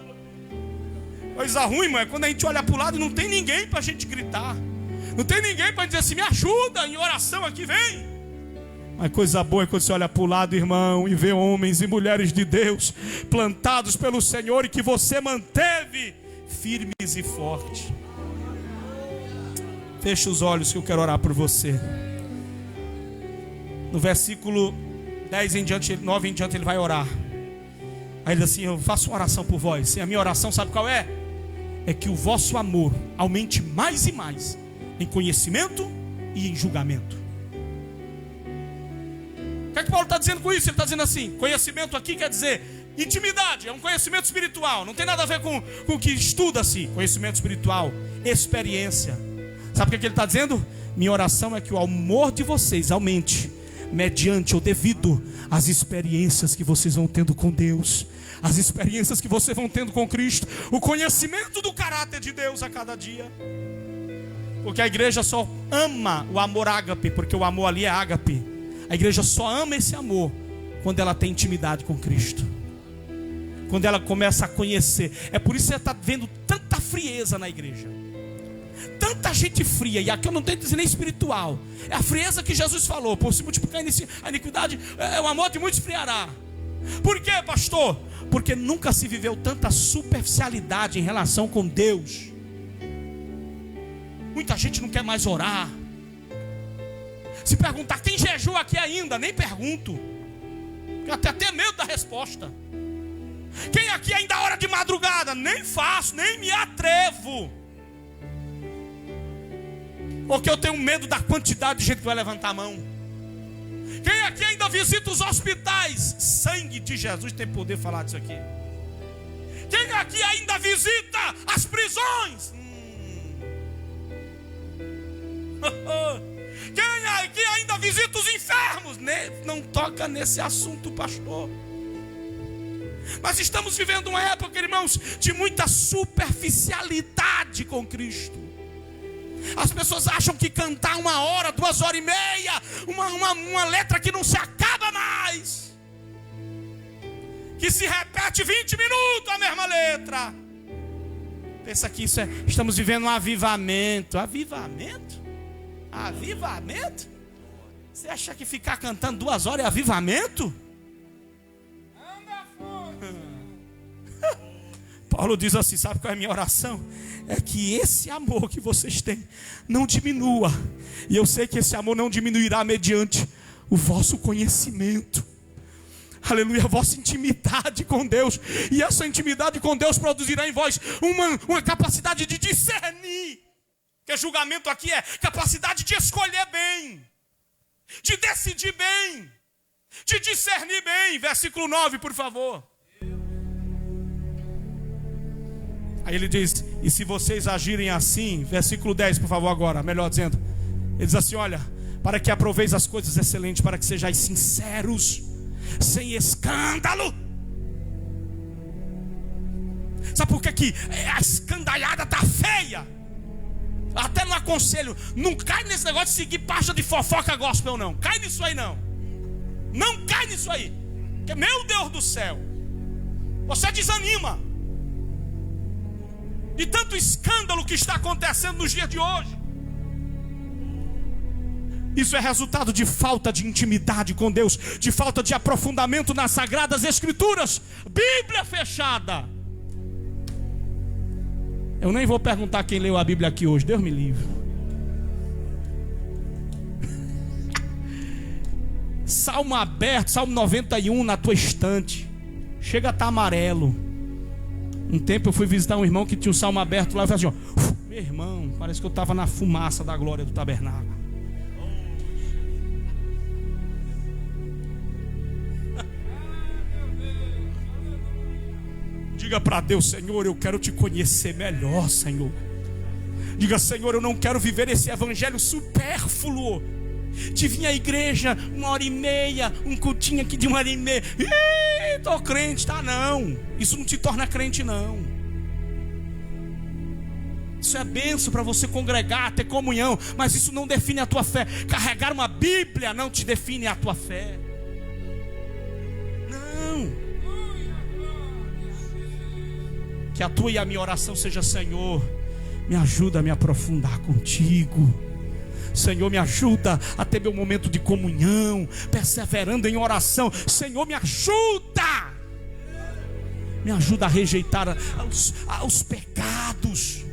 S1: Coisa ruim, irmão, é quando a gente olha para o lado e não tem ninguém para a gente gritar. Não tem ninguém para dizer assim, me ajuda, em oração aqui, vem. Mas coisa boa é quando você olha para o lado, irmão, e vê homens e mulheres de Deus plantados pelo Senhor e que você manteve firmes e fortes. Fecha os olhos que eu quero orar por você. No versículo 10 em diante, 9 em diante, ele vai orar. Aí ele diz assim, eu faço uma oração por vós. E a minha oração, sabe qual é? É que o vosso amor aumente mais e mais em conhecimento e em julgamento. O que é que Paulo está dizendo com isso? Ele está dizendo assim, conhecimento aqui quer dizer intimidade, é um conhecimento espiritual. Não tem nada a ver com o que estuda-se. Conhecimento espiritual, experiência. Sabe o que ele está dizendo? Minha oração é que o amor de vocês aumente mediante ou devido às experiências que vocês vão tendo com Deus, as experiências que vocês vão tendo com Cristo, o conhecimento do caráter de Deus a cada dia. Porque a igreja só ama o amor ágape, porque o amor ali é ágape. A igreja só ama esse amor quando ela tem intimidade com Cristo, quando ela começa a conhecer. É por isso que você está vendo tanta frieza na igreja, tanta gente fria. E aqui eu não estou dizendo nem espiritual, é a frieza que Jesus falou: por se multiplicar a iniquidade, o amor de muitos esfriará. Por quê, pastor? Porque nunca se viveu tanta superficialidade em relação com Deus. Muita gente não quer mais orar. Se perguntar quem jejua aqui ainda, nem pergunto, eu até medo da resposta. Quem aqui ainda ora de madrugada? Nem faço, nem me atrevo, porque eu tenho medo da quantidade de gente que vai levantar a mão. Quem aqui ainda visita os hospitais? Sangue de Jesus tem poder de falar disso aqui. Quem aqui ainda visita as prisões? Quem aqui ainda visita os enfermos? Não toca nesse assunto, pastor. Mas estamos vivendo uma época, irmãos, de muita superficialidade com Cristo. As pessoas acham que cantar 1 hora, 2 horas e meia, uma letra que não se acaba mais, que se repete 20 minutos a mesma letra. Pensa que isso estamos vivendo um avivamento. Avivamento? Avivamento? Você acha que ficar cantando 2 horas é avivamento? Paulo diz assim, sabe qual é a minha oração? É que esse amor que vocês têm não diminua. E eu sei que esse amor não diminuirá mediante o vosso conhecimento. Aleluia, a vossa intimidade com Deus. E essa intimidade com Deus produzirá em vós uma capacidade de discernir. Porque julgamento aqui é capacidade de escolher bem, de decidir bem, de discernir bem. Versículo 9, por favor. Aí ele diz, e se vocês agirem assim, versículo 10, por favor, agora, melhor dizendo, ele diz assim, olha, para que aproveis as coisas excelentes, para que sejais sinceros, sem escândalo. Sabe por que a escandalhada está feia? Até no aconselho, não cai nesse negócio de seguir página de fofoca gospel, não. Cai nisso aí, não. Não cai nisso aí. Porque, meu Deus do céu, você desanima de tanto escândalo que está acontecendo nos dias de hoje. Isso é resultado de falta de intimidade com Deus, de falta de aprofundamento nas Sagradas Escrituras. Bíblia fechada. Eu nem vou perguntar quem leu a Bíblia aqui hoje, Deus me livre. Salmo aberto, Salmo 91 na tua estante. Chega a estar amarelo. Um tempo eu fui visitar um irmão que tinha um salmo aberto lá e falei assim, ó, meu irmão, parece que eu estava na fumaça da glória do tabernáculo. Diga para Deus, Senhor, eu quero te conhecer melhor, Senhor. Diga, Senhor, eu não quero viver esse evangelho supérfluo de vir à igreja 1h30, um cultinho aqui de 1h30. Ih, tô crente, tá? Não, isso não te torna crente, não. Isso é bênção para você congregar, ter comunhão, mas isso não define a tua fé. Carregar uma Bíblia não te define a tua fé. Não. Que a tua e a minha oração seja, Senhor, me ajuda a me aprofundar contigo. Senhor, me ajuda a ter meu momento de comunhão, perseverando em oração. Senhor, me ajuda. Me ajuda a rejeitar os pecados.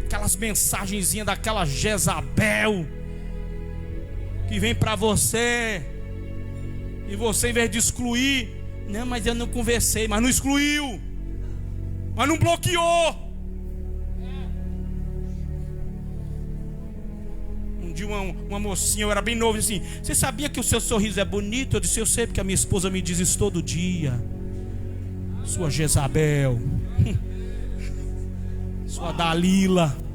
S1: Aquelas mensagenzinhas daquela Jezabel que vem para você, e você, em vez de excluir, não, mas eu não conversei, mas não excluiu, mas não bloqueou. Um dia uma mocinha, eu era bem novo, disse assim, você sabia que o seu sorriso é bonito? Eu disse, eu sei, porque a minha esposa me diz isso todo dia. Sua Jezabel, sua Dalila.